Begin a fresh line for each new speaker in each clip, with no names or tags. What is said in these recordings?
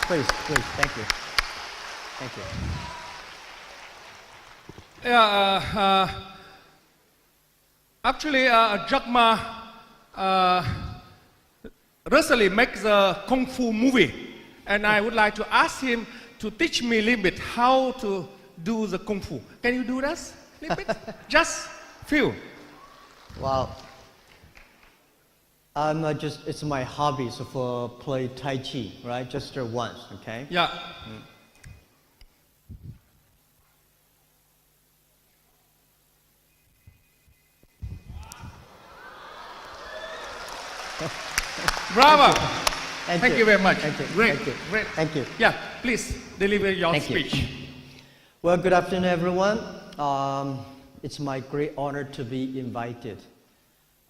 Please, thank you. Thank you.
Yeah, actually, Jack Ma recently makes a Kung Fu movie, and I would like to ask him to teach me a little bit how to do the Kung Fu. Can you do this a little bit? Just few.
Wow. It's my hobby, so for play Tai Chi, right? Just once, okay?
Yeah. Bravo. Thank you very much.
Thank you.
Great.
Thank you.
Great.
Thank you.
Yeah, please deliver your
Thank you.
speech.
Well, good afternoon, everyone. It's my great honor to be invited.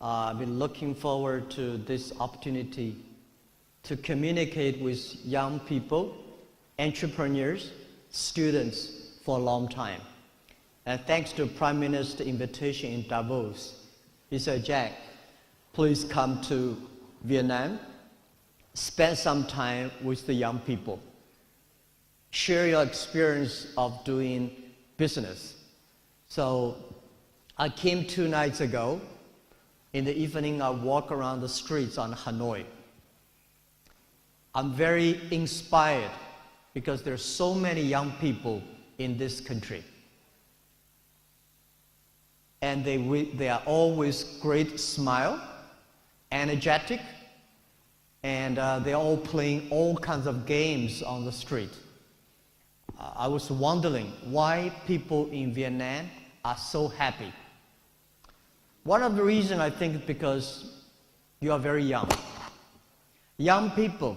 I've been looking forward to this opportunity to communicate with young people, entrepreneurs, students for a long time. And thanks to Prime Minister's invitation in Davos, he said, Jack, please come to Vietnam, spend some time with the young people, share your experience of doing business. So I came 2 nights ago. In the evening, I walk around the streets on Hanoi. I'm very inspired because there's so many young people in this country. And they are always great smile, energetic, and they're all playing all kinds of games on the street. I was wondering why people in Vietnam are so happy. One of the reasons, I think, is because you are very young. Young people.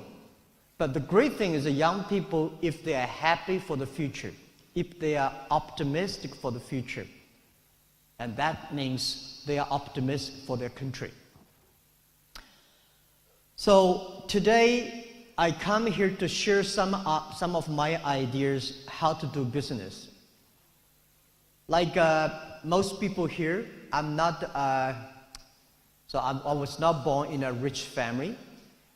But the great thing is that young people, if they are happy for the future, if they are optimistic for the future, and that means they are optimistic for their country. So today, I come here to share some of my ideas how to do business. Like most people here, I was not born in a rich family.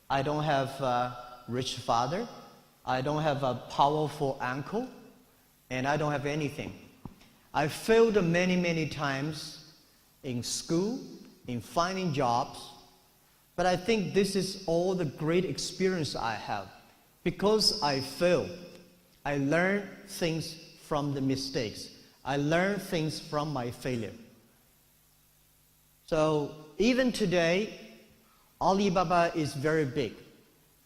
I don't have a rich father. I don't have a powerful uncle. And I don't have anything. I failed many, many times in school, in finding jobs. But I think this is all the great experience I have. Because I failed, I learned things from the mistakes. I learned things from my failure. So even today, Alibaba is very big,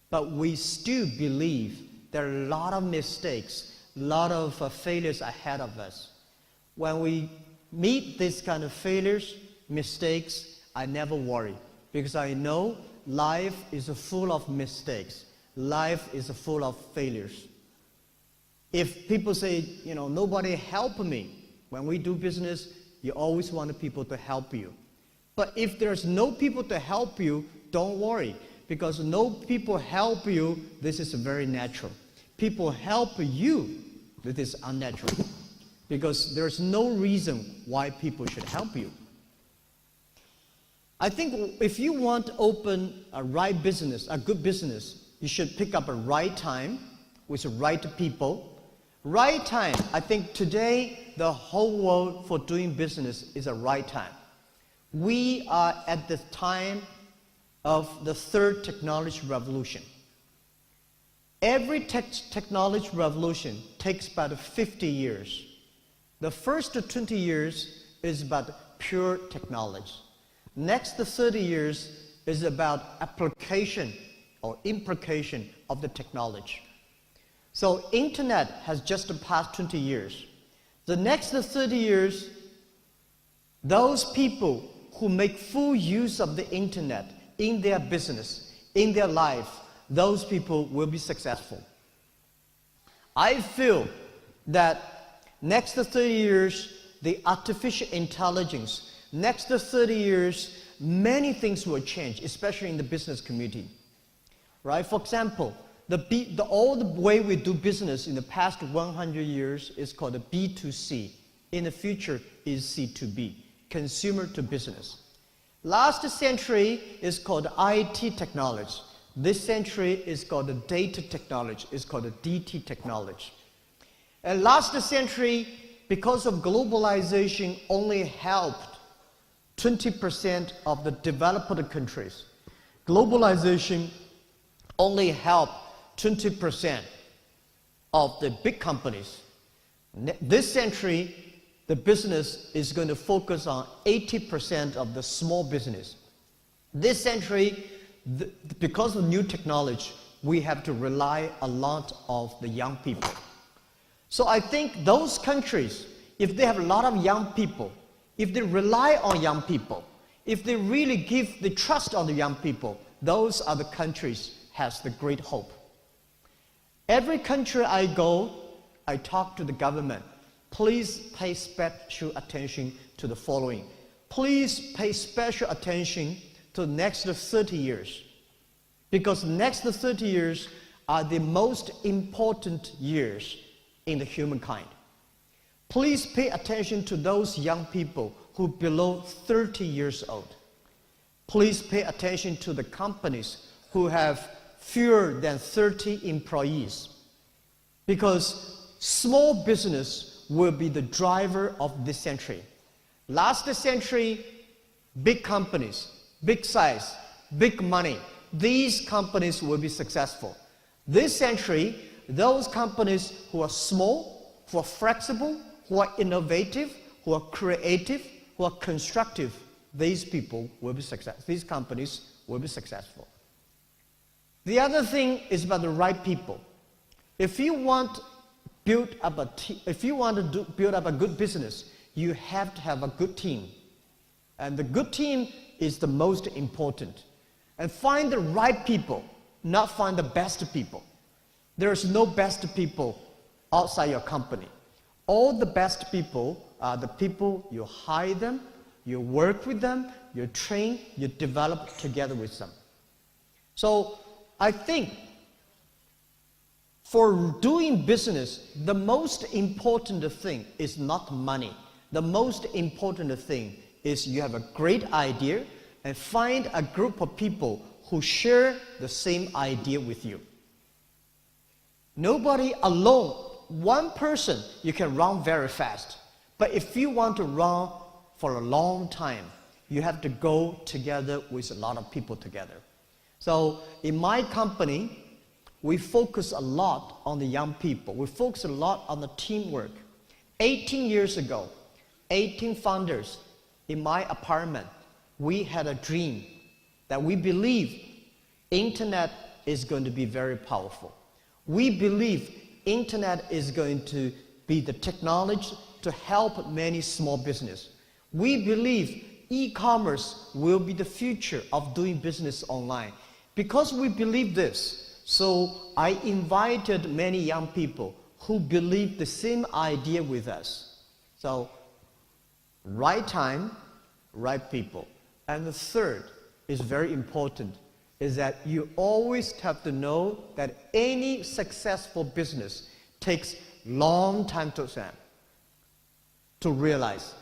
but we still believe there are a lot of mistakes, a lot of failures ahead of us. When we meet this kind of failures, mistakes, I never worry because I know life is full of mistakes. Life is full of failures. If people say, nobody help me, when we do business, you always want people to help you. But if there's no people to help you, don't worry, because no people help you, this is very natural. People help you, this is unnatural, because there's no reason why people should help you. I think if you want to open a right business, a good business, you should pick up a right time with the right people. Right time, I think today the whole world for doing business is a right time. We are at the time of the third technology revolution. Every technology revolution takes about 50 years. The first 20 years is about pure technology. Next 30 years is about application or implication of the technology. So internet has just passed 20 years. The next 30 years, those people who make full use of the internet in their business, in their life, those people will be successful. I feel that next 30 years, the artificial intelligence, next 30 years, many things will change, especially in the business community. Right? For example, all the way we do business in the past 100 years is called a B2C. In the future is C2B, consumer to business. Last century is called IT technology. This century is called the data technology. It's called the DT technology. And last century, because of globalization, only helped 20% of the developed countries. Globalization only helped 20% of the big companies. This century, the business is going to focus on 80% of the small business. This century, because of new technology, we have to rely a lot on the young people. So I think those countries, if they have a lot of young people, if they rely on young people, if they really give the trust on the young people, those are the countries has the great hope. Every country I go, I talk to the government. Please pay special attention to the following. Please pay special attention to the next 30 years. Because the next 30 years are the most important years in the humankind. Please pay attention to those young people who below 30 years old. Please pay attention to the companies who have fewer than 30 employees. Because small business will be the driver of this century. Last century, big companies, big size, big money, these companies will be successful. This century, those companies who are small, who are flexible, who are innovative, who are creative, who are constructive, these people will be successful. These companies will be successful. The other thing is about the right people. If you want to build up a good business, you have to have a good team. And the good team is the most important. And find the right people, not find the best people. There is no best people outside your company. All the best people are the people you hire them, you work with them, you train, you develop together with them. So I think for doing business, the most important thing is not money. The most important thing is you have a great idea and find a group of people who share the same idea with you. Nobody alone, one person, you can run very fast. But if you want to run for a long time, you have to go together with a lot of people together. So in my company, we focus a lot on the young people. We focus a lot on the teamwork. 18 years ago, 18 founders in my apartment, we had a dream that we believe internet is going to be very powerful. We believe internet is going to be the technology to help many small business. We believe e-commerce will be the future of doing business online. Because we believe this, so I invited many young people who believe the same idea with us. So, right time, right people. And the third is very important, is that you always have to know that any successful business takes long time to realize.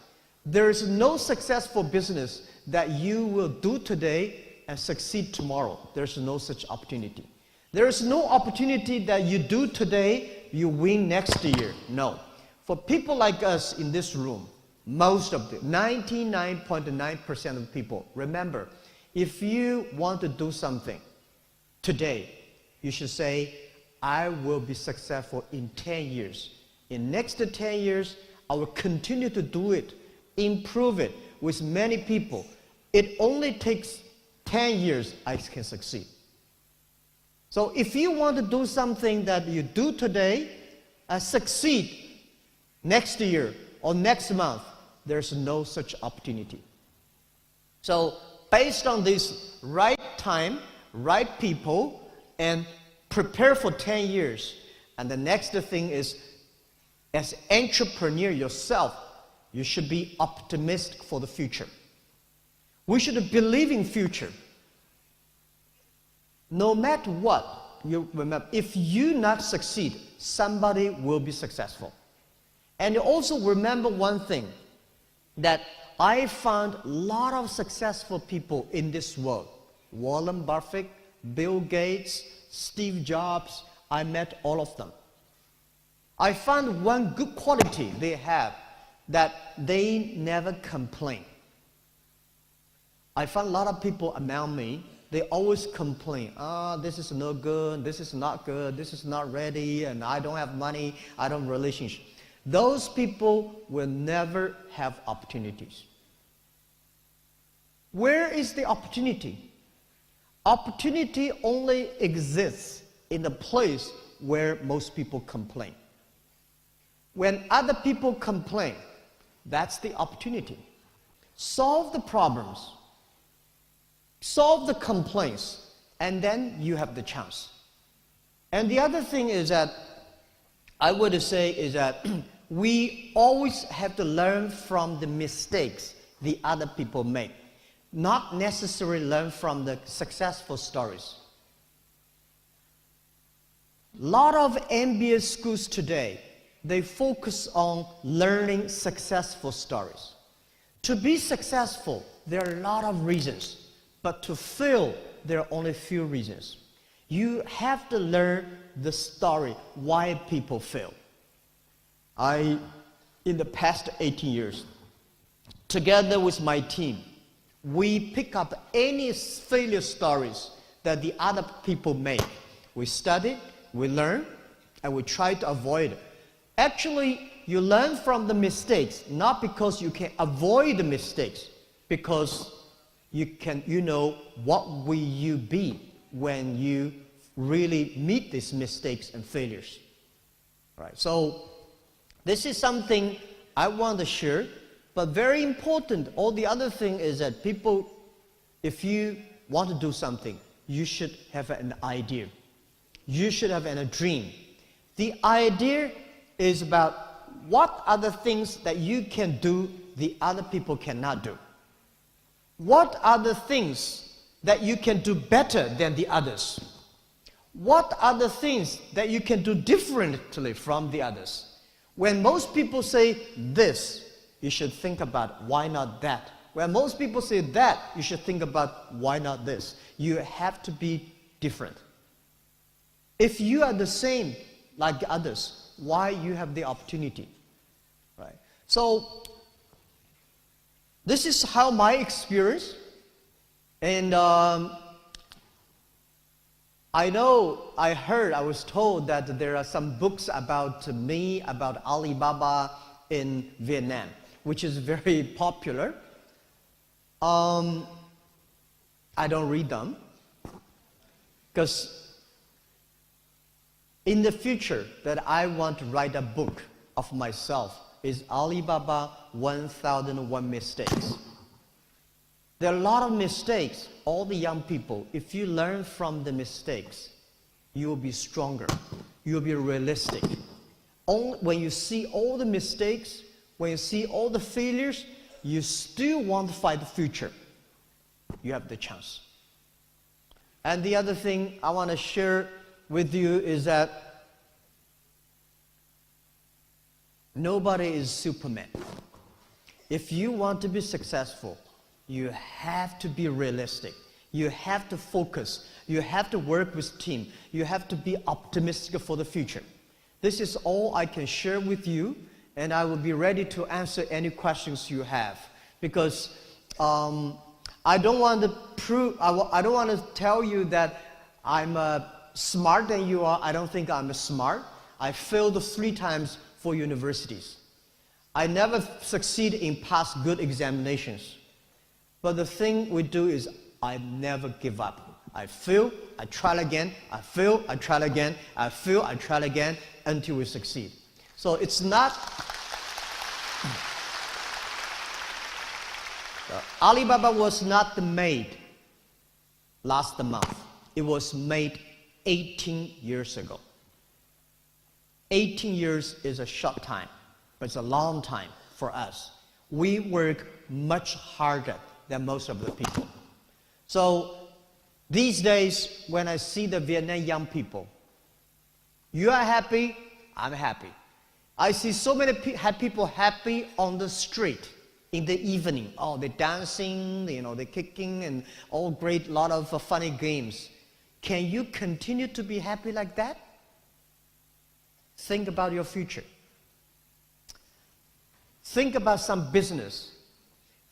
There is no successful business that you will do today and succeed tomorrow. There's no such opportunity. There is no opportunity that you do today, you win next year. No. For people like us in this room, most of the 99.9% of people, remember, if you want to do something today, you should say, I will be successful in 10 years. In next 10 years, I will continue to do it, improve it with many people. It only takes 10 years I can succeed. So if you want to do something that you do today and succeed next year or next month, there's no such opportunity. So based on this right time, right people, and prepare for 10 years. And the next thing is, as entrepreneur yourself, you should be optimistic for the future. We should believe in future. No matter what, you remember, if you not succeed, somebody will be successful. And also remember one thing, that I found a lot of successful people in this world. Warren Buffett, Bill Gates, Steve Jobs, I met all of them. I found one good quality they have, that they never complain. I found a lot of people around me, they always complain, this is no good, this is not good, this is not ready, and I don't have money, I don't have relationship. Those people will never have opportunities. Where is the opportunity? Opportunity only exists in the place where most people complain. When other people complain, that's the opportunity. Solve the problems, solve the complaints, and then you have the chance. And the other thing is that, I would say is that we always have to learn from the mistakes the other people make, not necessarily learn from the successful stories. A lot of MBA schools today, they focus on learning successful stories. To be successful, there are a lot of reasons, but to fail, there are only few reasons. You have to learn the story, why people fail. In the past 18 years, together with my team, we pick up any failure stories that the other people make. We study, we learn, and we try to avoid it. Actually, you learn from the mistakes, not because you can avoid the mistakes, because you know what will you be when you really meet these mistakes and failures. Right. So this is something I want to share, but very important. All the other thing is that people, if you want to do something, you should have an idea. You should have a dream. The idea is about what are the things that you can do the other people cannot do. What are the things that you can do better than the others? What are the things that you can do differently from the others? When most people say this, you should think about why not that. When most people say that, you should think about why not this. You have to be different. If you are the same like others, why you have the opportunity? Right? So this is how my experience, and I was told that there are some books about me, about Alibaba in Vietnam, which is very popular. I don't read them, because in the future that I want to write a book of myself is Alibaba 1001 Mistakes. There are a lot of mistakes. All the young people, if you learn from the mistakes, you will be stronger. You will be realistic. When you see all the mistakes, when you see all the failures, you still want to fight the future. You have the chance. And the other thing I want to share with you is that nobody is Superman. If you want to be successful, you have to be realistic. You have to focus. You have to work with team. You have to be optimistic for the future. This is all I can share with you, and I will be ready to answer any questions you have, because I don't want to tell you that I'm smart than you are. I don't think I'm smart. I failed 3 times for universities. I never succeed in pass good examinations. But the thing we do is I never give up. I fail, I try again, I fail, I try again, I fail, I try again until we succeed. So it's not... Alibaba was not made last month. It was made 18 years ago. 18 years is a short time, but it's a long time for us. We work much harder than most of the people. So these days, when I see the Vietnam young people, you are happy, I'm happy. I see so many people happy on the street in the evening. Oh, they're dancing, they're kicking, and all great, lot of funny games. Can you continue to be happy like that? Think about your future. Think about some business.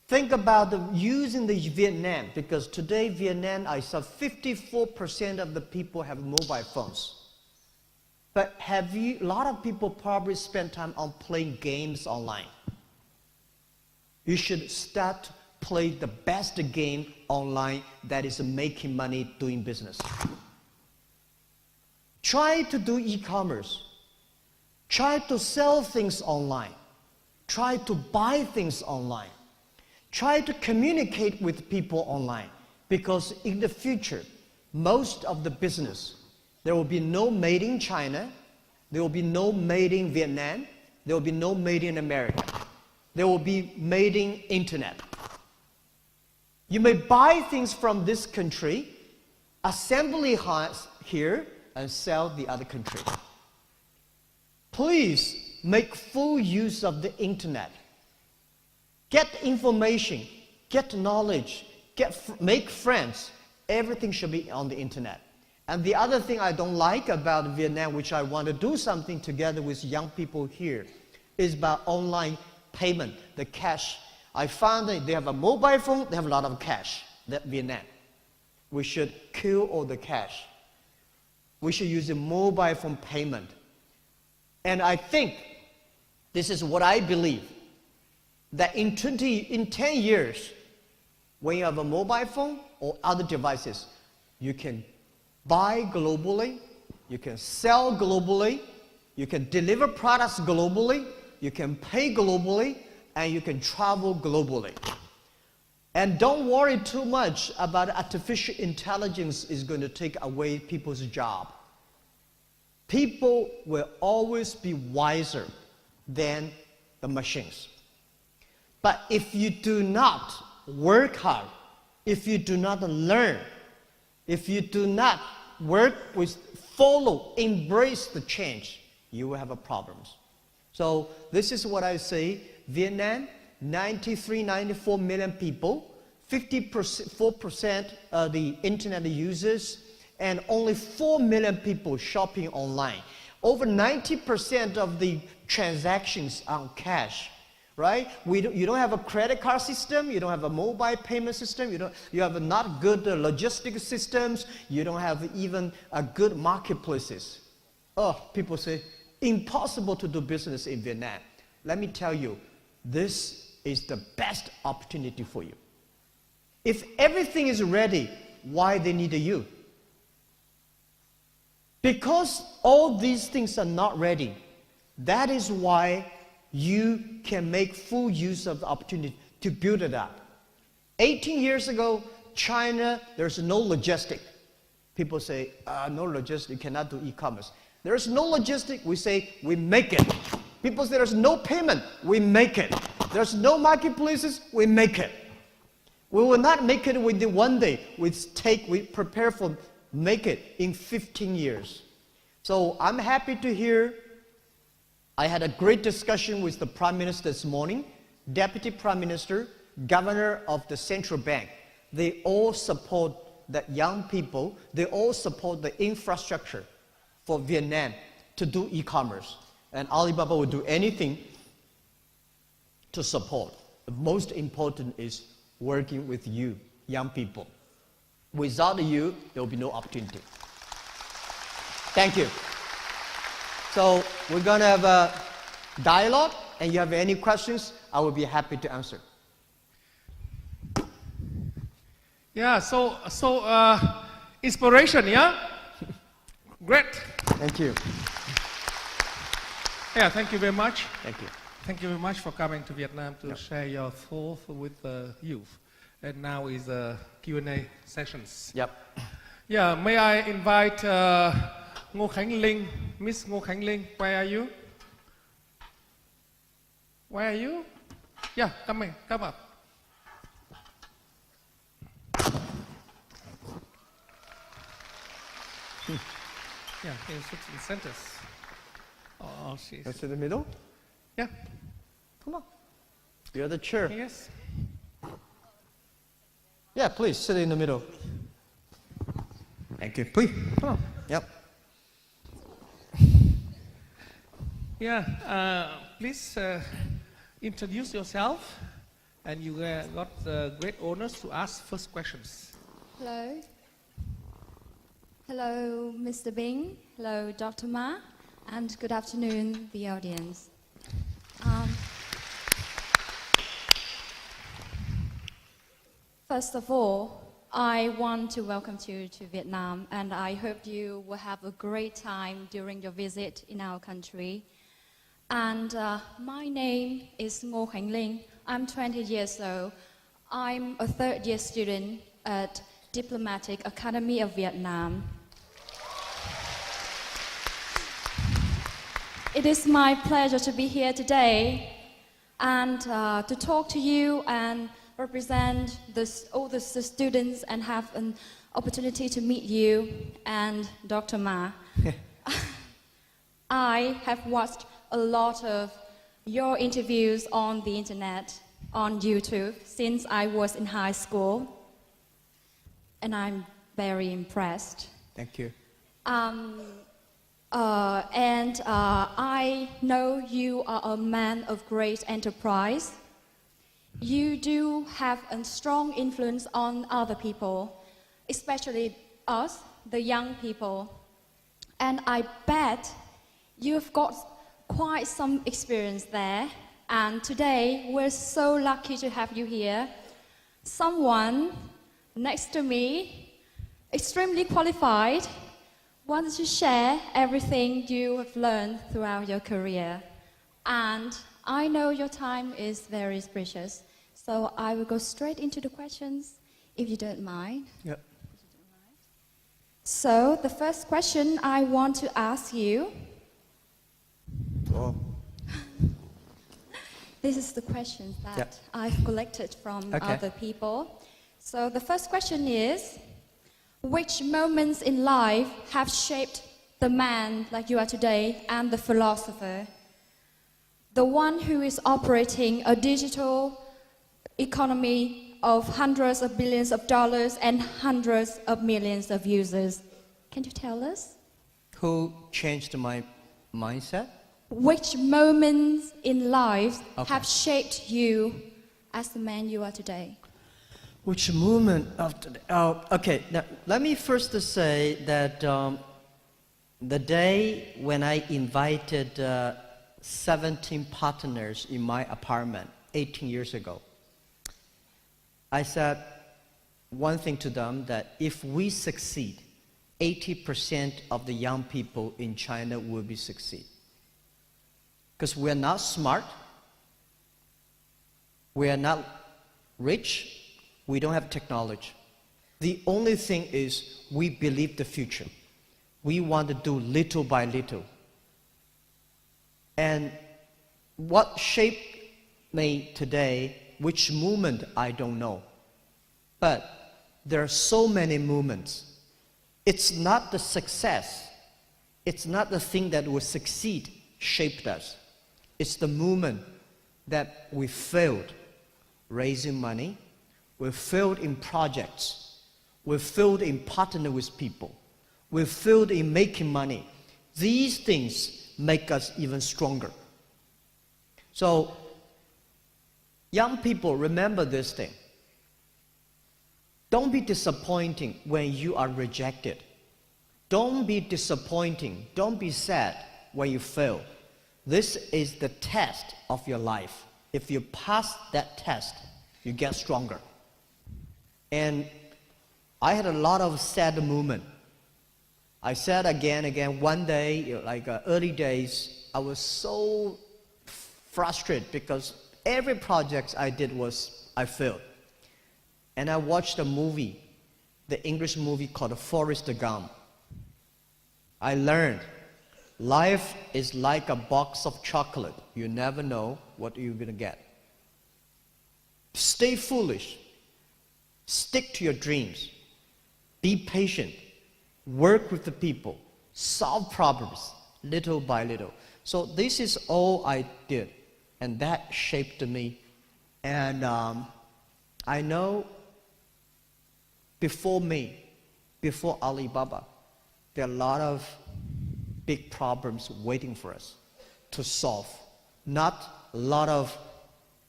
Think about using the Vietnam, because today Vietnam, I saw 54% of the people have mobile phones. But a lot of people probably spend time on playing games online. You should start play the best game online that is making money doing business. Try to do e-commerce. Try to sell things online. Try to buy things online. Try to communicate with people online, because in the future, most of the business, there will be no made in China, there will be no made in Vietnam, there will be no made in America. There will be made in internet. You may buy things from this country, assembly here, and sell the other country. Please make full use of the internet. Get information, get knowledge, make friends. Everything should be on the internet. And the other thing I don't like about Vietnam, which I want to do something together with young people here, is about online payment, the cash. I found that they have a mobile phone, they have a lot of cash, that Vietnam. We should kill all the cash. We should use a mobile phone payment. And I think, this is what I believe, that in 10 years, when you have a mobile phone or other devices, you can buy globally, you can sell globally, you can deliver products globally, you can pay globally, and you can travel globally. And don't worry too much about artificial intelligence is going to take away people's job. People will always be wiser than the machines. But if you do not work hard, if you do not learn, if you do not work with, follow, embrace the change, you will have problems. So this is what I say. Vietnam, 94 million people, 54% of the internet users, and only 4 million people shopping online. Over 90% of the transactions are cash, right? You don't have a credit card system, you don't have a mobile payment system, you have not good logistic systems, you don't have even a good marketplaces. Oh, people say, impossible to do business in Vietnam. Let me tell you, this is the best opportunity for you. If everything is ready, why they need you? Because all these things are not ready. That is why you can make full use of the opportunity to build it up. 18 years ago, China, there's no logistic. People say, no logistic, you cannot do e-commerce. There's no logistic, we say, we make it. People say there's no payment, we make it. There's no marketplaces, we make it. We will not make it within one day. We prepare for make it in 15 years. So I'm happy to hear. I had a great discussion with the Prime Minister this morning, Deputy Prime Minister, Governor of the Central Bank. They all support the young people. They all support the infrastructure for Vietnam to do e-commerce. And Alibaba will do anything to support. The most important is working with you, young people. Without you, there will be no opportunity. Thank you. So we're going to have a dialogue, and you have any questions, I will be happy to answer.
Yeah, so inspiration, yeah? Great.
Thank you.
Yeah, thank you very much.
Thank you.
Thank you very much for coming to Vietnam to share your thoughts with the youth. And now is Q&A sessions.
Yep.
Yeah, may I invite Ngô Khánh Linh, Miss Ngô Khánh Linh, where are you? Where are you? Yeah, come up. Yeah, in centers. Oh, she's...
That's in the middle?
Yeah.
Come on. You're the chair.
Yes.
Yeah, please sit in the middle. Thank you. Please.
Oh.
Yep.
Yeah, please introduce yourself, and you got great honors to ask first questions.
Hello. Hello, Mr. Bing. Hello, Dr. Ma. And good afternoon, the audience. First of all, I want to welcome you to Vietnam, and I hope you will have a great time during your visit in our country. And my name is Ngô Khánh Linh. I'm 20 years old. I'm a third-year student at Diplomatic Academy of Vietnam. It is my pleasure to be here today and to talk to you and represent all the students and have an opportunity to meet you and Dr. Ma. I have watched a lot of your interviews on the internet, on YouTube, since I was in high school, and I'm very impressed.
Thank you.
I know you are a man of great enterprise. You do have a strong influence on other people, especially us, the young people. And I bet you've got quite some experience there. And today, we're so lucky to have you here. Someone next to me, extremely qualified, wants to share everything you have learned throughout your career. And I know your time is very precious, so I will go straight into the questions, if you don't mind.
Yep.
So the first question I want to ask you,
Oh.
this is the questions that
Yep.
I've collected from
Okay.
other people. So the first question is, which moments in life have shaped the man like you are today and the philosopher? The one who is operating a digital economy of hundreds of billions of dollars and hundreds of millions of users. Can you tell us?
Who changed my mindset?
Which moments in life
Okay.
have shaped you as the man you are today?
Which moment of today? Oh, okay. Now, let me first say that the day when I invited 17 partners in my apartment 18 years ago, I said one thing to them, that if we succeed, 80% of the young people in China will be succeed. Because we're not smart, we are not rich, we don't have technology. The only thing is we believe the future. We want to do little by little. And what shaped me today, which movement, I don't know. But there are so many movements. It's not the success, it's not the thing that will succeed shaped us. It's the movement that we failed raising money, we failed in projects, we failed in partnering with people, we failed in making money. These things make us even stronger. So, young people, remember this thing. Don't be disappointing when you are rejected. Don't be disappointing, don't be sad when you fail. This is the test of your life. If you pass that test, you get stronger. And I had a lot of sad moments. I said again, one day, like early days, I was so frustrated because every project I did I failed. And I watched a movie, the English movie called Forrest Gump. I learned life is like a box of chocolate. You never know what you're going to get. Stay foolish. Stick to your dreams. Be patient. Work with the people. Solve problems little by little. So this is all I did. And that shaped me. And I know before me, before Alibaba, there are a lot of big problems waiting for us to solve. Not a lot of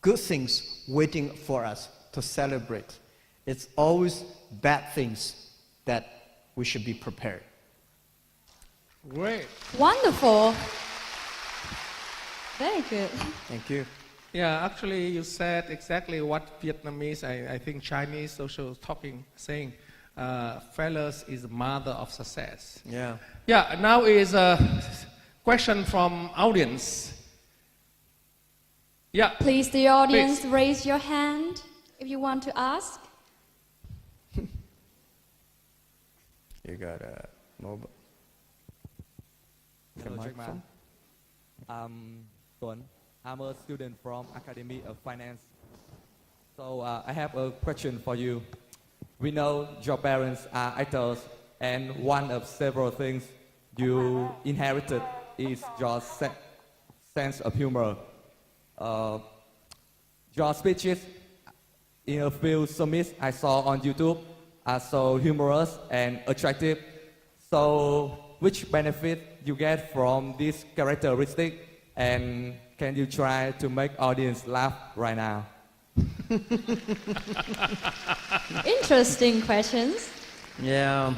good things waiting for us to celebrate. It's always bad things that we should be prepared.
Great.
Wonderful. Very good.
Thank you.
Yeah, actually, you said exactly what Vietnamese, I think Chinese social talking, saying, failures is the mother of success.
Yeah.
Yeah, now is a question from audience. Yeah.
Please, the audience,
Please.
raise your hand if you want to ask.
You got a mobile.
Hello, Jack Ma. Tuấn. I'm a student from Academy of Finance. So I have a question for you. We know your parents are actors, and one of several things you inherited is your sense of humor. Your speeches in a few summits I saw on YouTube are so humorous and attractive. So which benefit you get from this characteristic, and can you try to make audience laugh right now?
Interesting questions.
Yeah.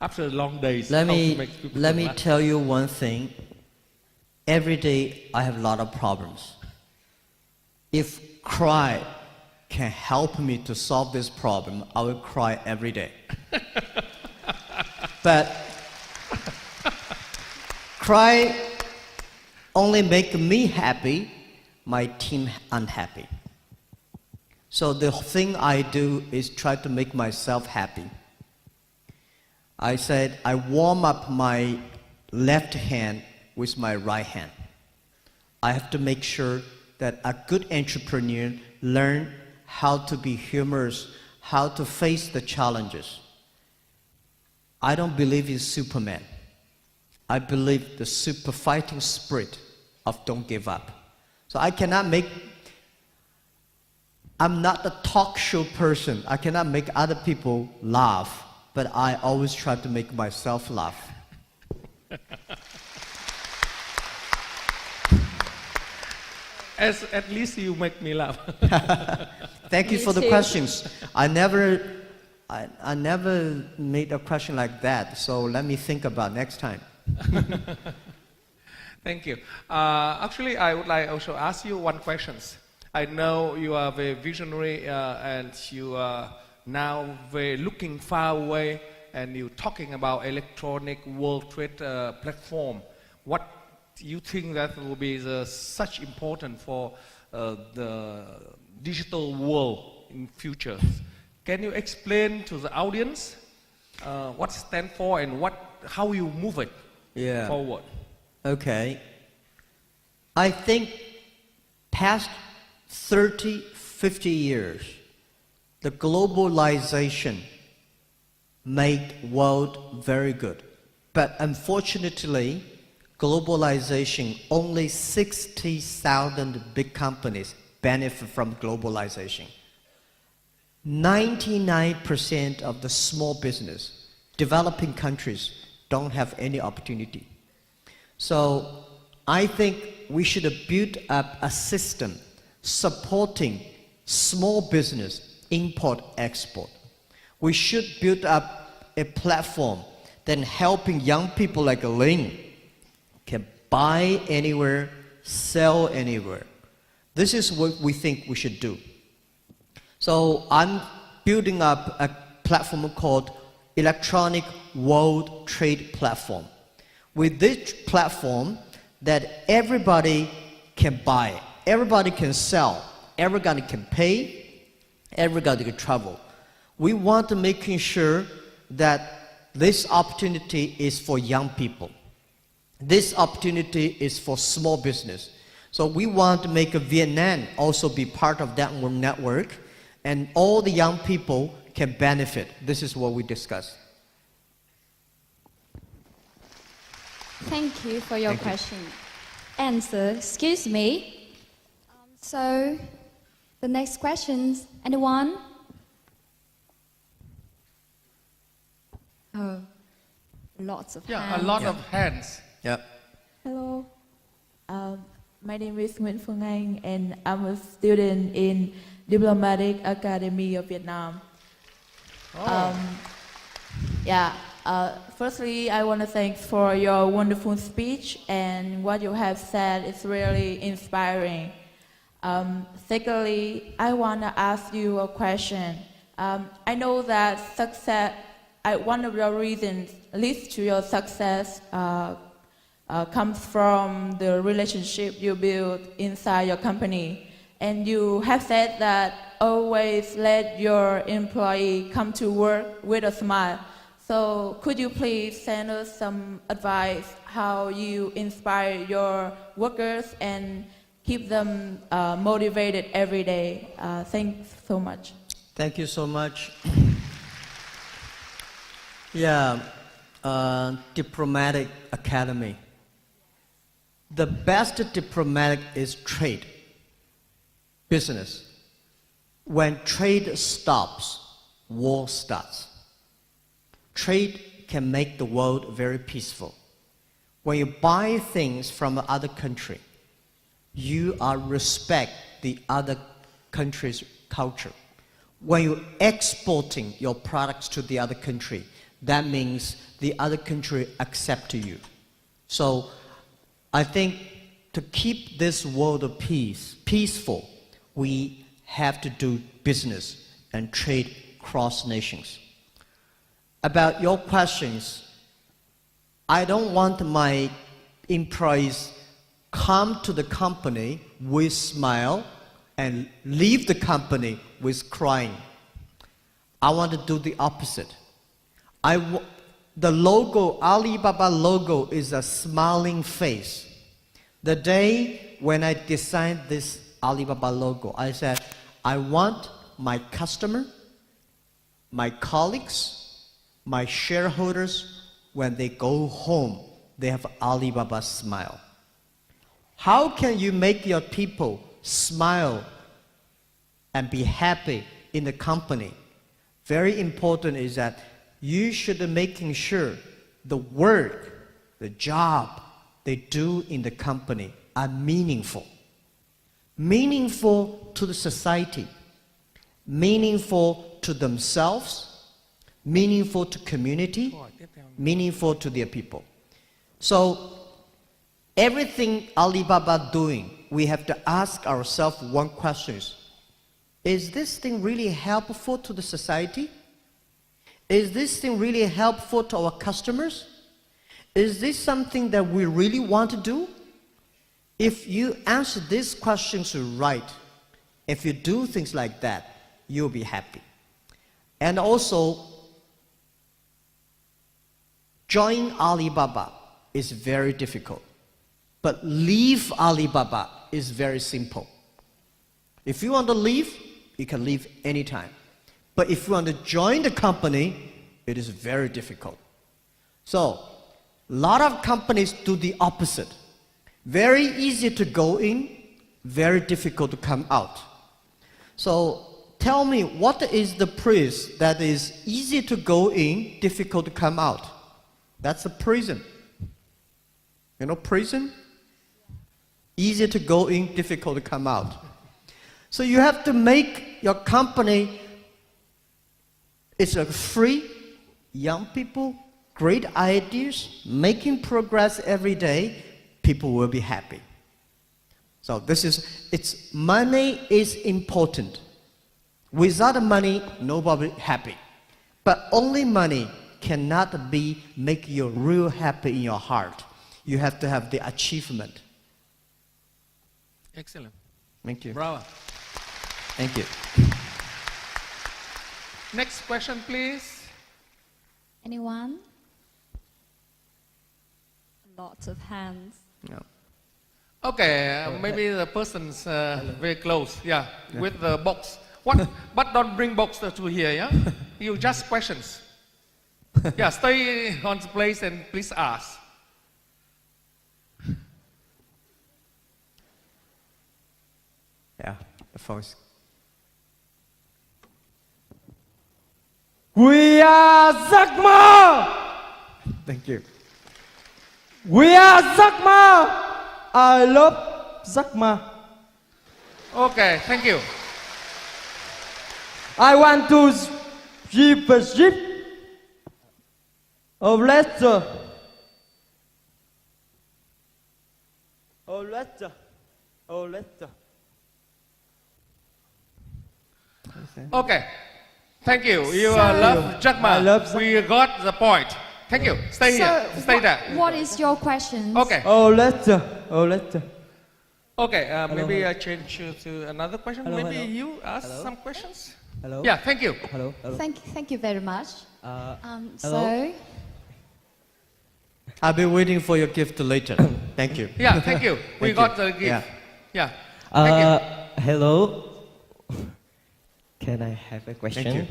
After long days,
Let
how to
me
make people
let me
laugh.
tell you one thing. Every day I have a lot of problems. If cry can help me to solve this problem, I will cry every day. But cry only make me happy, my team unhappy. So the thing I do is try to make myself happy. I said I warm up my left hand with my right hand. I have to make sure that a good entrepreneur learn how to be humorous, how to face the challenges. I don't believe in Superman. I believe the super fighting spirit of don't give up. So I'm not a talk show person. I cannot make other people laugh, but I always try to make myself laugh.
At least you make me laugh.
Thank you
Me
for the
too.
questions. I never made a question like that, so let me think about next time.
Thank you. Actually, I would like also ask you one question. I know you are very visionary and you are now very looking far away, and you're talking about electronic world trade platform. What you think that will be such important for the digital world in future? Can you explain to the audience what it stands for and how you move it forward?
Okay. I think past 30, 50 years, the globalization made world very good. But unfortunately, globalization, only 60,000 big companies benefit from globalization. 99% of the small business, developing countries, don't have any opportunity. So I think we should build up a system supporting small business, import, export. We should build up a platform that helping young people like Ling can buy anywhere, sell anywhere. This is what we think we should do. So I'm building up a platform called Electronic World Trade Platform. With this platform that everybody can buy, everybody can sell, everybody can pay, everybody can travel. We want to making sure that this opportunity is for young people. This opportunity is for small business. So we want to make Vietnam also be part of that network, and all the young people can benefit. This is what we discussed.
Thank you for your question. Answer, excuse me. So, the next questions, anyone? lots of
Yeah,
hands.
a lot of hands.
Yeah.
Hello. My name is Nguyễn Phương Anh, and I'm a student in Diplomatic Academy of Vietnam.
Oh.
Firstly, I want to thank for your wonderful speech, and what you have said is really inspiring. Secondly, I want to ask you a question. I know that success, one of your reasons leads to your success comes from the relationship you build inside your company. And you have said that always let your employee come to work with a smile. So could you please send us some advice how you inspire your workers and keep them motivated every day? Thanks so much.
Thank you so much. Yeah, Diplomatic Academy. The best diplomatic is trade, business. When trade stops, war starts. Trade can make the world very peaceful. When you buy things from another country, you are respect the other country's culture. When you're exporting your products to the other country, that means the other country accept you. So I think to keep this world of peaceful, we have to do business and trade cross nations. About your questions, I don't want my employees come to the company with smile and leave the company with crying. I want to do the opposite. The logo, Alibaba logo, is a smiling face. The day when I designed this Alibaba logo, I said, I want my customer, my colleagues, my shareholders, when they go home, they have Alibaba smile. How can you make your people smile and be happy in the company? Very important is that you should be making sure the work, the job they do in the company are meaningful. Meaningful to the society, meaningful to themselves, meaningful to community, meaningful to their people. So everything Alibaba doing, we have to ask ourselves one question. Is this thing really helpful to the society? Is this thing really helpful to our customers? Is this something that we really want to do? If you answer these questions right, if you do things like that, you'll be happy. And also, join Alibaba is very difficult, but leave Alibaba is very simple. If you want to leave, you can leave anytime. But if you want to join the company, it is very difficult. So, a lot of companies do the opposite. Very easy to go in, very difficult to come out. So, tell me, what is the place that is easy to go in, difficult to come out? That's a prison. You know prison? Easy to go in, difficult to come out. So you have to make your company, it's a free, young people, great ideas, making progress every day, people will be happy. So money is important. Without money, nobody happy. But only money cannot make you real happy in your heart. You have to have the achievement.
Excellent.
Thank you.
Bravo.
Thank you.
Next question, please.
Anyone? Lots of hands.
No.
Okay, maybe the person's very close, yeah, with the box. What? But don't bring box to here, yeah? You just questions. Yeah, stay on the place and please ask.
Yeah, the phone's.
We are giấc mơ.
Thank you.
We are Zakma. I love Zakma.
Okay, thank you.
I want to give a gift of letter. Of letter. Of letter.
Okay, thank you. You
So-
love Jack Ma.
I love
We got the point. Thank you. Stay here.
So,
Stay there.
what is your question?
Okay.
Oh, letter. Oh, letter.
Okay, maybe I change you to another question.
Hello,
Maybe
hello.
you ask some questions?
Hello.
Yeah, thank you.
Hello. Hello.
Thank you very much.
Hello?
So,
I'll be waiting for your gift later. Thank you.
Yeah, thank you. We
Thank
got
you.
the gift.
Yeah.
Yeah. Thank you.
Hello. Can I have a question?
Thank you.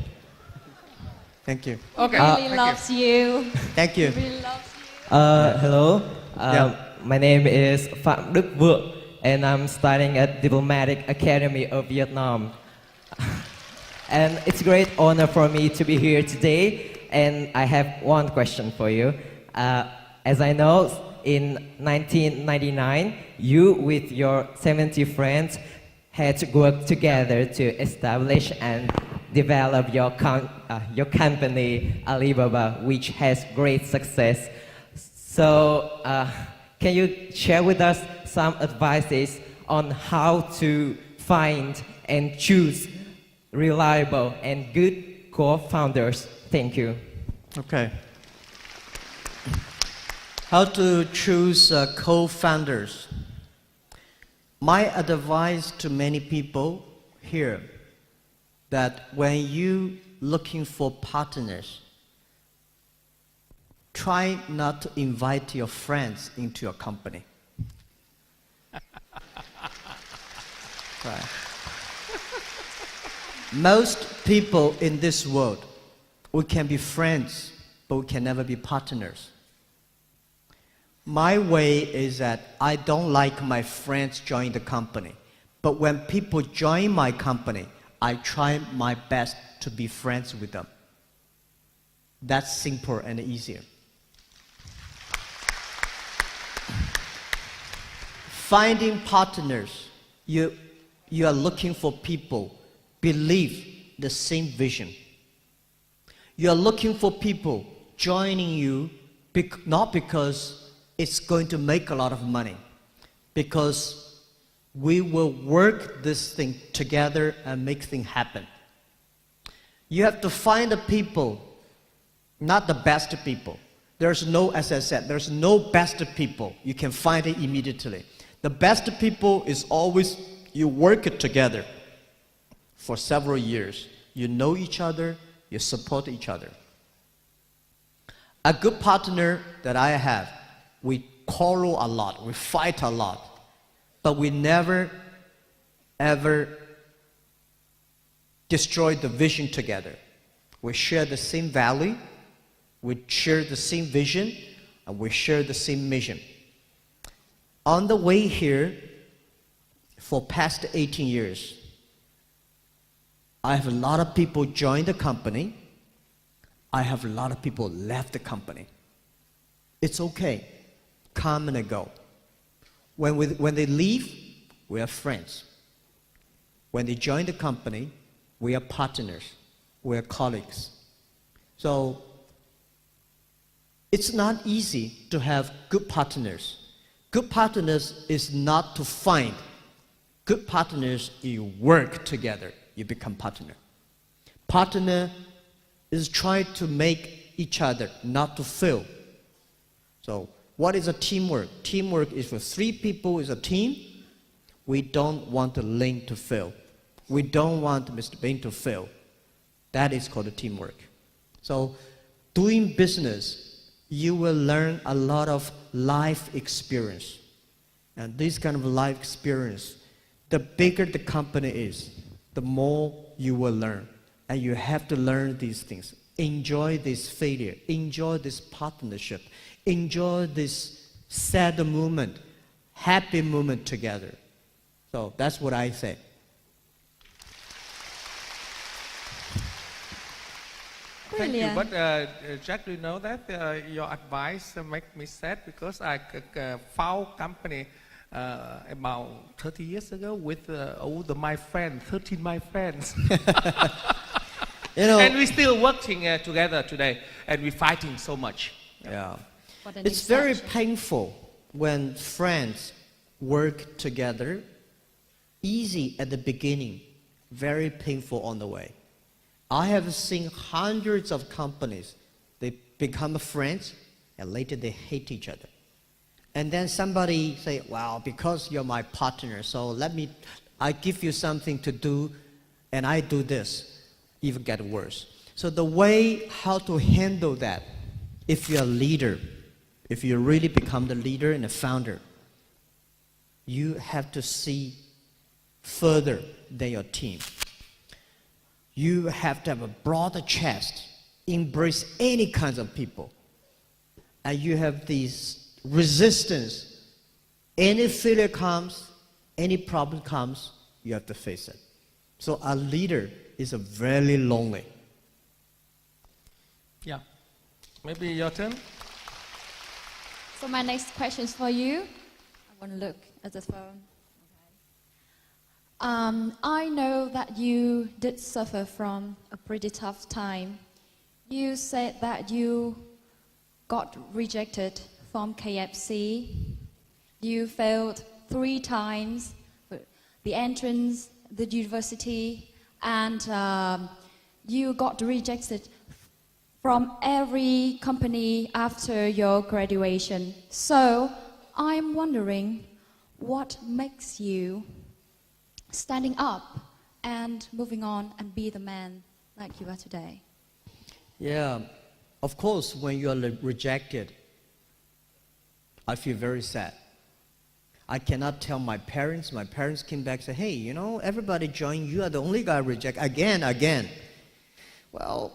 Thank you.
Okay.
really
thank
loves you.
Thank you.
Really loves you.
Hello.
Yeah.
My name is Phạm Đức Vượng, and I'm studying at Diplomatic Academy of Vietnam. And it's a great honor for me to be here today. And I have one question for you. As I know, in 1999, you with your 70 friends had to work together to establish and develop your company Alibaba, which has great success. So, can you share with us some advices on how to find and choose reliable and good co-founders? Thank you.
Okay. How to choose co-founders. My advice to many people here that when you looking for partners, try not to invite your friends into your company. Right. Most people in this world, we can be friends, but we can never be partners. My way is that I don't like my friends join the company. But when people join my company, I try my best to be friends with them. That's simple and easier. Finding partners, you are looking for people believe the same vision. You are looking for people joining you not because it's going to make a lot of money, because we will work this thing together and make things happen. You have to find the people, not the best people. There's no, as I said, there's no best people. You can find it immediately. The best people is always you work it together for several years. You know each other, you support each other. A good partner that I have, we quarrel a lot, we fight a lot, but we never, ever destroy the vision together. We share the same value, we share the same vision, and we share the same mission. On the way here, for past 18 years, I have a lot of people join the company. I have a lot of people left the company. It's okay. Come and go. When they leave, we are friends. When they join the company, we are partners. We are colleagues. So it's not easy to have good partners. Good partners is not to find. Good partners, you work together, you become partner. Partner is try to make each other, not to fail. So what is a teamwork? Teamwork is for 3 people is a team. We don't want the link to fail. We don't want Mr. Bain to fail. That is called a teamwork. So doing business, you will learn a lot of life experience. And this kind of life experience, the bigger the company is, the more you will learn. And you have to learn these things. Enjoy this failure. Enjoy this partnership. Enjoy this sad moment, happy moment together. So that's what I say.
Thank you.
Brilliant.
But Jack, do you know that your advice make me sad because I found company about 30 years ago with all my friends, 13 my friends.
You know,
And we still working together today, and we fighting so much.
yeah.
What an
It's very
exception.
painful when friends work together. Easy at the beginning, very painful on the way. I have seen hundreds of companies, they become friends and later they hate each other. And then somebody say, well, because you're my partner, so I give you something to do and I do this, even get worse. So the way how to handle that, if you're a leader, if you really become the leader and the founder, you have to see further than your team. You have to have a broader chest, embrace any kinds of people. And you have this resistance. Any failure comes, any problem comes, you have to face it. So a leader is a very lonely.
Yeah. Maybe your turn.
So my next question is for you. I want to look at the phone. I know that you did suffer from a pretty tough time. You said that you got rejected from KFC. You failed 3 times the entrance, the university, and you got rejected from every company after your graduation. So I'm wondering, what makes you standing up and moving on and be the man like you are today?
Yeah, of course, when you are rejected, I feel very sad. I cannot tell my parents. My parents came back and said, hey, you know, everybody joined. You are the only guy rejected again. Well,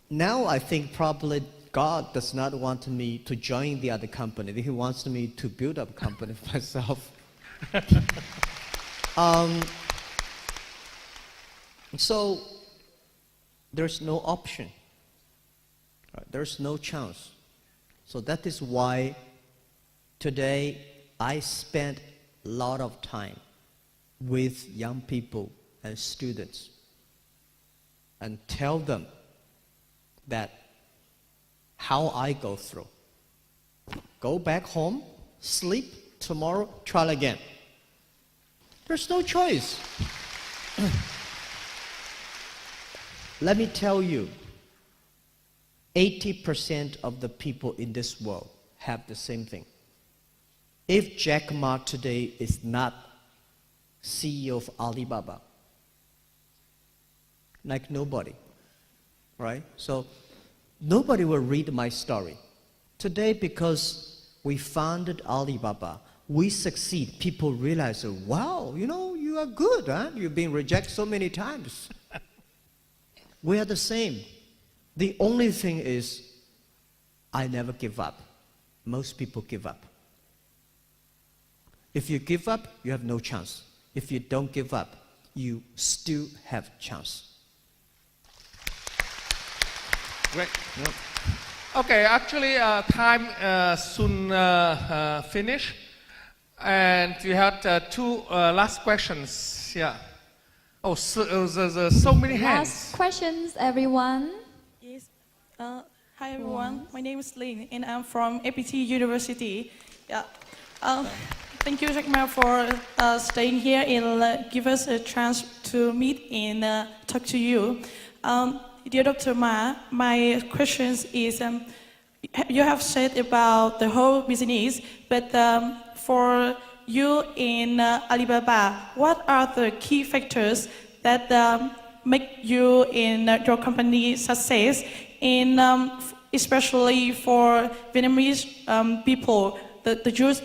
now I think probably God does not want me to join the other company. He wants me to build up a company for myself. So there's no option. Right? There's no chance. So that is why today I spent a lot of time with young people and students and tell them that how I go through. Go back home, sleep, tomorrow, try again. There's no choice. Let me tell you, 80% of the people in this world have the same thing. If Jack Ma today is not CEO of Alibaba, like nobody, right? So nobody will read my story. Today, because we founded Alibaba, we succeed. People realize, wow, you know, you are good, huh? You've been rejected so many times. We are the same. The only thing is, I never give up. Most people give up. If you give up, you have no chance. If you don't give up, you still have chance.
Great. Okay, actually, time soon finish, and we had 2 last questions. Yeah. Oh, so many hands.
Last questions, everyone.
Yes. Hi everyone. My name is Lin, and I'm from APT University. Yeah. Thank you, Jack Ma, for staying here and give us a chance to meet and talk to you. Dear Dr. Ma, my question is, you have said about the whole business, but for you in Alibaba, what are the key factors that make you in your company success, in, especially for Vietnamese people, the Jews?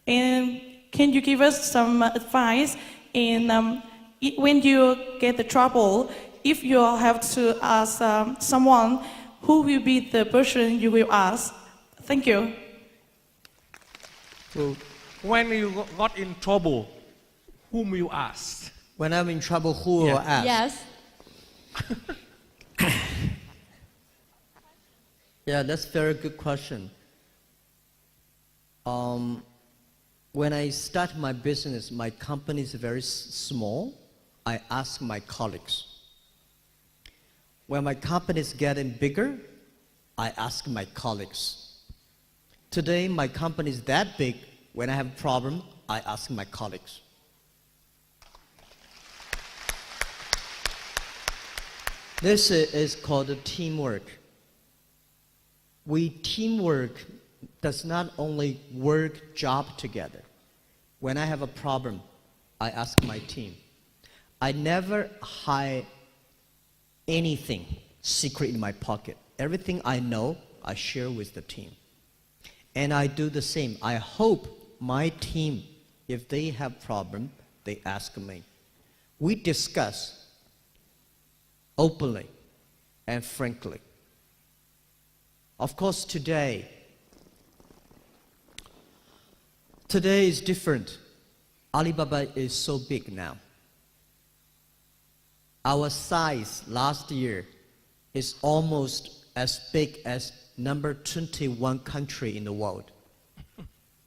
And can you give us some advice in when you get the trouble, if you have to ask someone, who will be the person you will ask? Thank you.
Well,
When you got in trouble, whom you asked?
when I'm in trouble, who will
Yeah.
ask?
Yes.
Yeah, that's a very good question. When I start my business, my company is very small. I ask my colleagues. When my company is getting bigger, I ask my colleagues. Today, my company is that big. When I have a problem, I ask my colleagues. This is called teamwork. Teamwork does not only work job together. When I have a problem, I ask my team. I never hide anything secret in my pocket. Everything I know, I share with the team. And I do the same. I hope my team, if they have problem, they ask me. We discuss openly and frankly. Of course, today is different. Alibaba is so big now. Our size last year is almost as big as number 21 country in the world.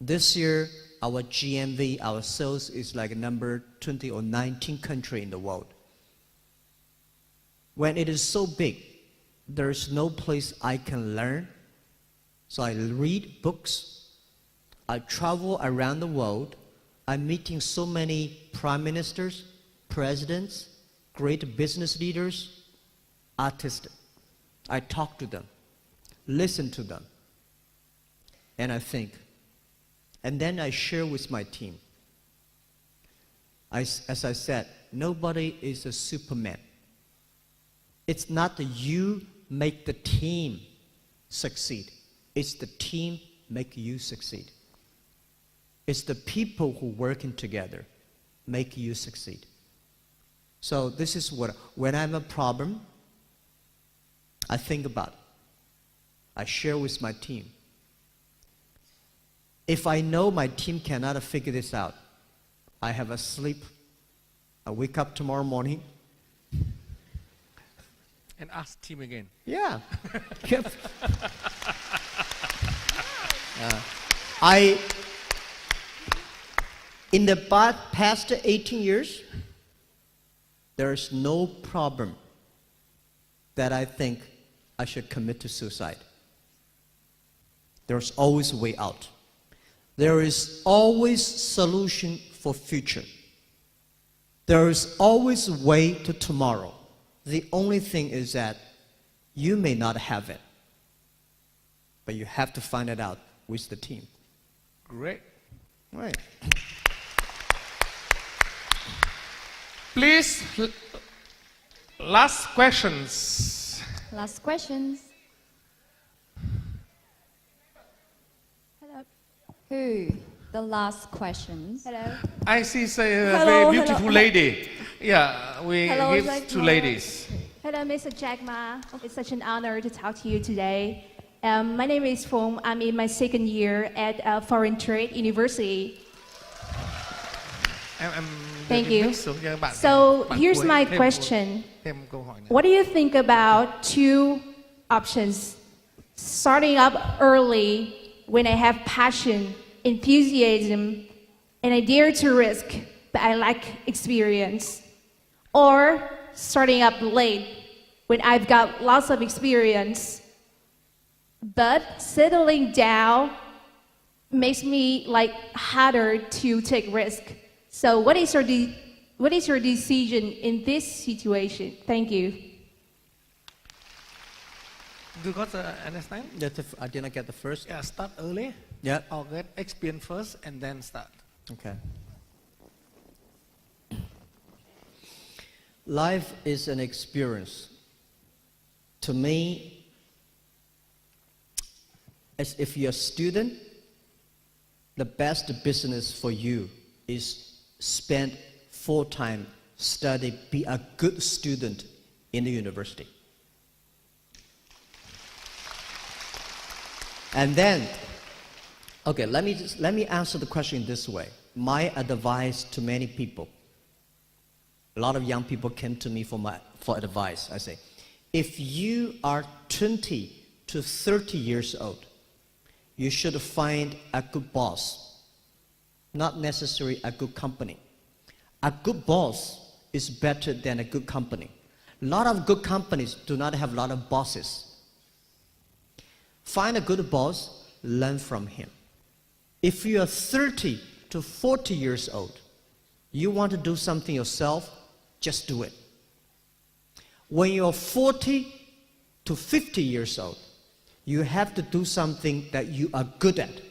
This year, our GMV, our sales is like number 20 or 19 country in the world. When it is so big, there's no place I can learn. So I read books. I travel around the world. I'm meeting so many prime ministers, presidents, great business leaders, artists. I talk to them, listen to them, and I think. And then I share with my team. As I said, nobody is a Superman. It's not that you make the team succeed. It's the team make you succeed. It's the people who working together make you succeed. So this is what, when I have a problem, I think about it. I share with my team. If I know my team cannot figure this out, I have a sleep. I wake up tomorrow morning.
And ask team again.
Yeah. In the past 18 years, there is no problem that I think I should commit to suicide. There's always a way out. There is always solution for future. There is always a way to tomorrow. The only thing is that you may not have it, but you have to find it out with the team.
Great.
Right.
Please, last questions.
Last questions.
Hello.
Who? The last questions.
Hello.
I see a
Hello,
very
hello.
beautiful lady. Yeah, we
Hello,
give
Jack
to
Ma.
ladies.
Hello, Mr. Jack Ma. It's such an honor to talk to you today. My name is Phong. I'm in my second year at Foreign Trade University. Thank you. So here's my question. What do you think about two options? Starting up early when I have passion, enthusiasm, and I dare to risk, but I lack experience. Or starting up late when I've got lots of experience, but settling down makes me like harder to take risk. So what is your decision in this situation? Thank you.
Do you got understand?
I didn't get the first.
Yeah, start early.
Yeah.
Or get experience first and then start.
Okay. Life is an experience. To me, as if you're a student, the best business for you is spend full time study, be a good student in the university. And then, okay, let me answer the question this way. My advice to many people, a lot of young people came to me for advice. I say, if you are 20 to 30 years old, you should find a good boss, not necessarily a good company. A good boss is better than a good company. A lot of good companies do not have a lot of bosses. Find a good boss, learn from him. If you are 30 to 40 years old, you want to do something yourself, just do it. When you're 40 to 50 years old, you have to do something that you are good at.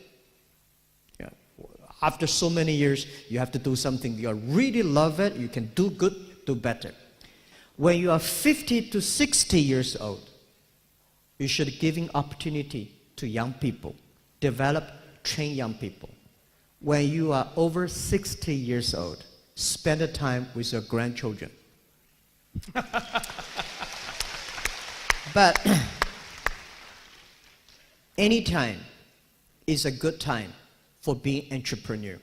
Yeah. After so many years, you have to do something you really love it, you can do good, do better. When you are 50 to 60 years old, you should giving opportunity to young people, develop, train young people. When you are over 60 years old, spend the time with your grandchildren. But any time is a good time for being entrepreneur.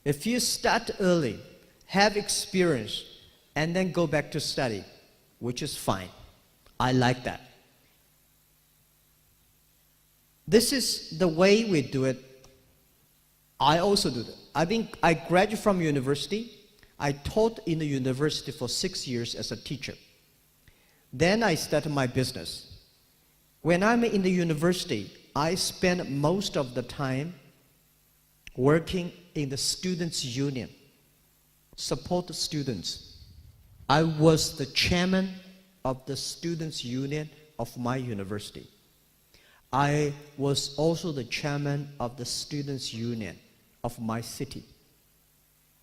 If you start early, have experience, and then go back to study, which is fine. I like that. This is the way we do it. I also do that. I graduated from university. I taught in the university for 6 years as a teacher. Then I started my business. When I'm in the university, I spend most of the time working in the students' union, support the students. I was the chairman of the students' union of my university. I was also the chairman of the students' union of my city.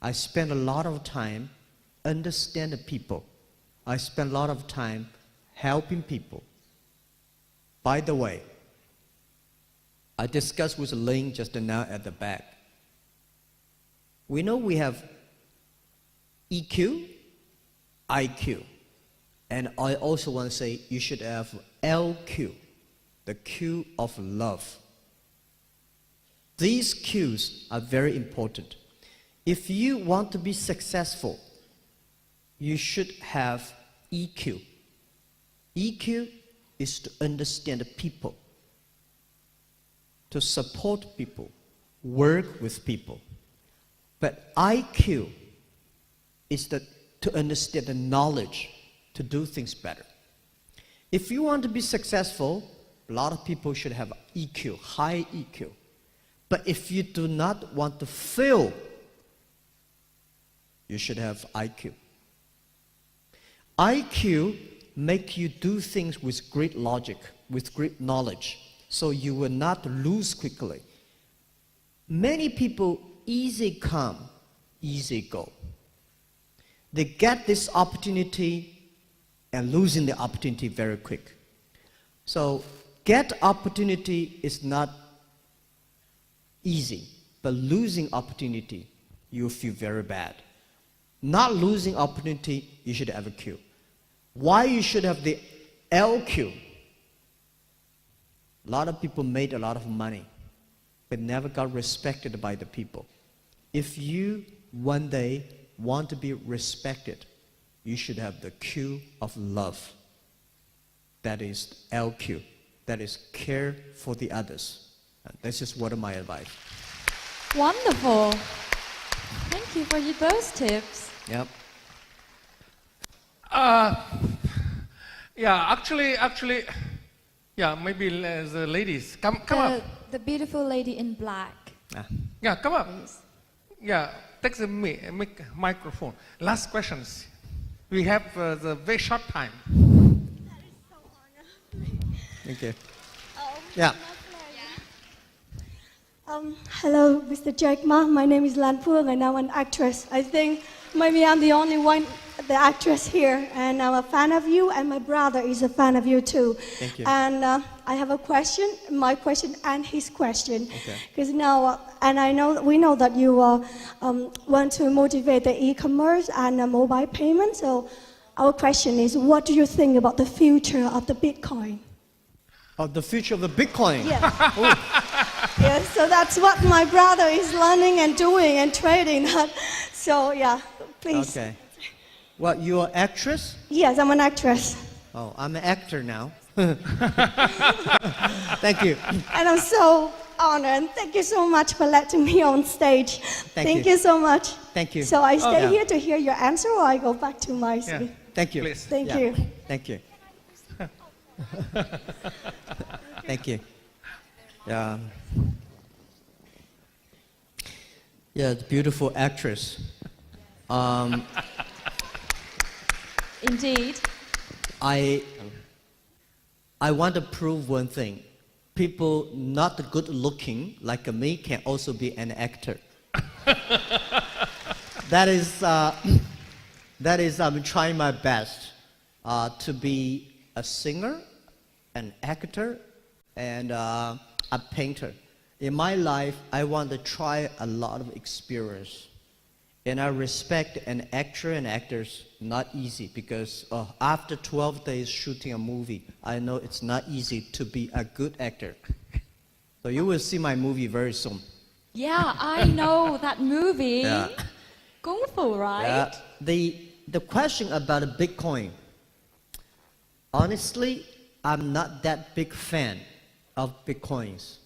I spent a lot of time understanding people. I spent a lot of time helping people. By the way, I discussed with Ling just now at the back. We know we have EQ, IQ, and I also want to say you should have LQ, the Q of love. These Qs are very important. If you want to be successful, you should have EQ. EQ is to understand people, to support people, work with people. But IQ is to understand the knowledge to do things better. If you want to be successful, a lot of people should have EQ, high EQ. But if you do not want to fail, you should have IQ. IQ make you do things with great logic, with great knowledge, so you will not lose quickly. Many people easy come, easy go. They get this opportunity and losing the opportunity very quick. So get opportunity is not easy, but losing opportunity, you feel very bad. Not losing opportunity, you should have a Q. Why you should have the LQ? A lot of people made a lot of money, but never got respected by the people. If you one day want to be respected, you should have the Q of love. That is LQ. That is care for the others. This is one of my advice.
Wonderful. Thank you for those tips.
Yep.
Yeah, actually, yeah, maybe the ladies. Come up.
The beautiful lady in black.
Yeah, come up.
Please.
Yeah, take the microphone. Last questions. We have the very short time.
Thank you. Yeah.
Hello, Mr. Jack Ma. My name is Lan Phương, and I'm an actress. I think maybe I'm the only one, the actress here, and I'm a fan of you, and my brother is a fan of you too.
Thank you.
And I have a question, my question and his question.
Okay.
Because now, and I know we know that you want to motivate the e-commerce and mobile payment. So our question is, what do you think about the future of the Bitcoin?
Of the future of the Bitcoin.
Yes. Yes, so that's what my brother is learning and doing and trading. So yeah, please.
Okay. Well, you're an actress?
Yes, I'm an actress.
Oh, I'm an actor now. Thank you.
And I'm so honored. Thank you so much for letting me on stage. Thank you so much.
Thank you.
So I stay
yeah.
here to hear your answer, or I go back to my
Yeah.
seat?
Thank you.
Please.
Thank
Yeah.
you.
Thank you. Thank you. Yeah. Yeah, the beautiful actress.
Indeed.
I want to prove one thing. People not good looking like me can also be an actor. That is I'm trying my best to be a singer, an actor, and a painter. In my life, I want to try a lot of experience. And I respect an actor and actors, not easy, because after 12 days shooting a movie, I know it's not easy to be a good actor. So you will see my movie very soon.
Yeah, I know that movie.
Yeah.
Kung Fu, right?
The question about Bitcoin, honestly, I'm not that big fan of Bitcoins.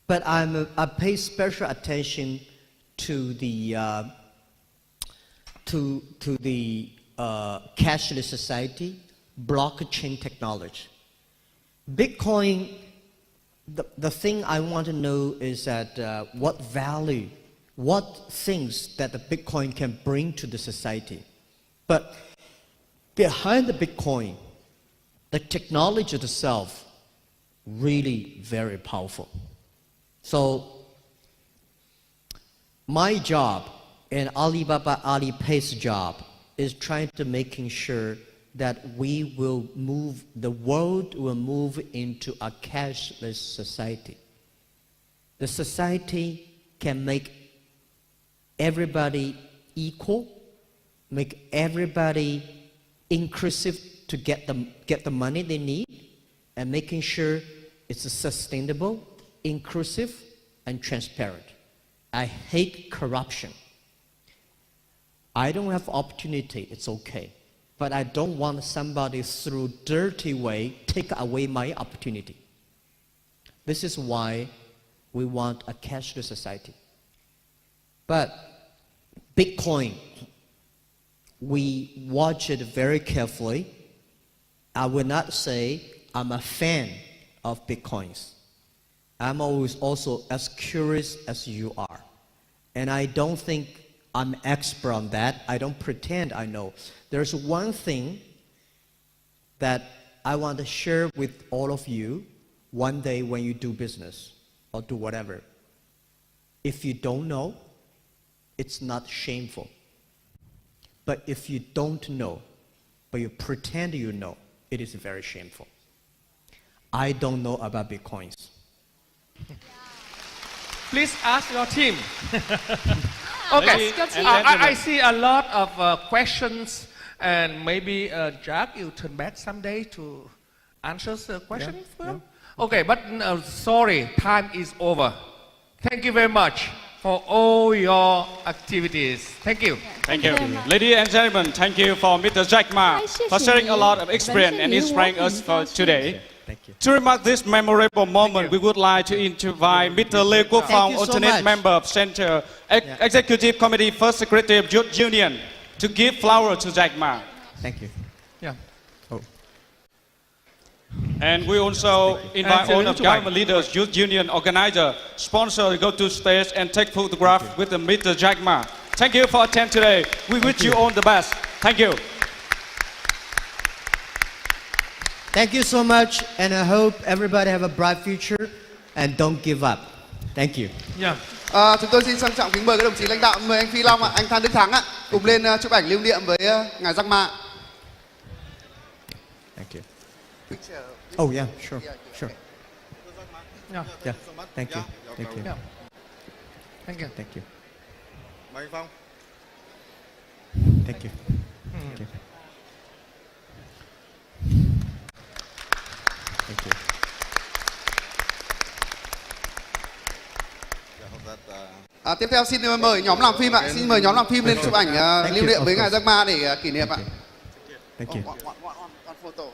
But I pay special attention to the cashless society, blockchain technology. Bitcoin, the thing I want to know is that what value, what things that the Bitcoin can bring to the society. But behind the Bitcoin, the technology itself, really very powerful. So my job and Alibaba Alipay's job is trying to making sure that we will move, the world will move into a cashless society. The society can make everybody equal, make everybody inclusive to get the money they need, and making sure it's sustainable, inclusive, and transparent. I hate corruption. I don't have opportunity, it's okay. But I don't want somebody through dirty way take away my opportunity. This is why we want a cashless society. But Bitcoin, we watch it very carefully. I will not say I'm a fan of Bitcoins. I'm always also as curious as you are. And I don't think I'm expert on that. I don't pretend I know. There's one thing that I want to share with all of you one day when you do business or do whatever. If you don't know, it's not shameful. But if you don't know, but you pretend you know, it is very shameful. I don't know about Bitcoins.
Please ask your team. Okay,
Ask your team.
I see a lot of questions, and maybe Jack, you turn back someday to answer the question for them. Okay, but sorry, time is over. Thank you very much for all your activities. Thank you.
Thank you.
very much.
Ladies and gentlemen, thank you for Mr. Jack Ma for sharing a lot of experience and inspiring us for today.
Thank you.
To remark this memorable moment, we would like to invite Mr. Lê Quốc Phong,
you so
alternate
much.
member of Center Executive Committee, First Secretary of Youth Union, to give flowers to Jack Ma.
Thank you.
Yeah.
And we also invite
And
all of
to
government leaders, youth union organizer, sponsor to go to stage and take photograph with Mr. Jack Ma. Thank you for attending today. We wish you all the best. Thank you.
Thank you so much, and I hope everybody have a bright future and don't give up. Thank you.
Yeah.
Chúng tôi xin trân trọng kính mời các đồng chí lãnh đạo, mời anh Phi Long ạ, anh Phan Đức Thắng ạ, cùng lên chụp ảnh lưu niệm với ngài Jack Ma.
Thank you. Oh yeah, sure, sure.
Yeah.
Yeah. Thank you. Thank you.
Yeah. Thank you.
Thank you.
Mời anh Phong.
Thank you. Thank you. Thank you.
Tiếp theo xin mời nhóm làm phim ạ, xin mời nhóm làm phim lên chụp ảnh lưu niệm với ngài Jack Ma để kỷ niệm ạ.
Thank you.
One photo.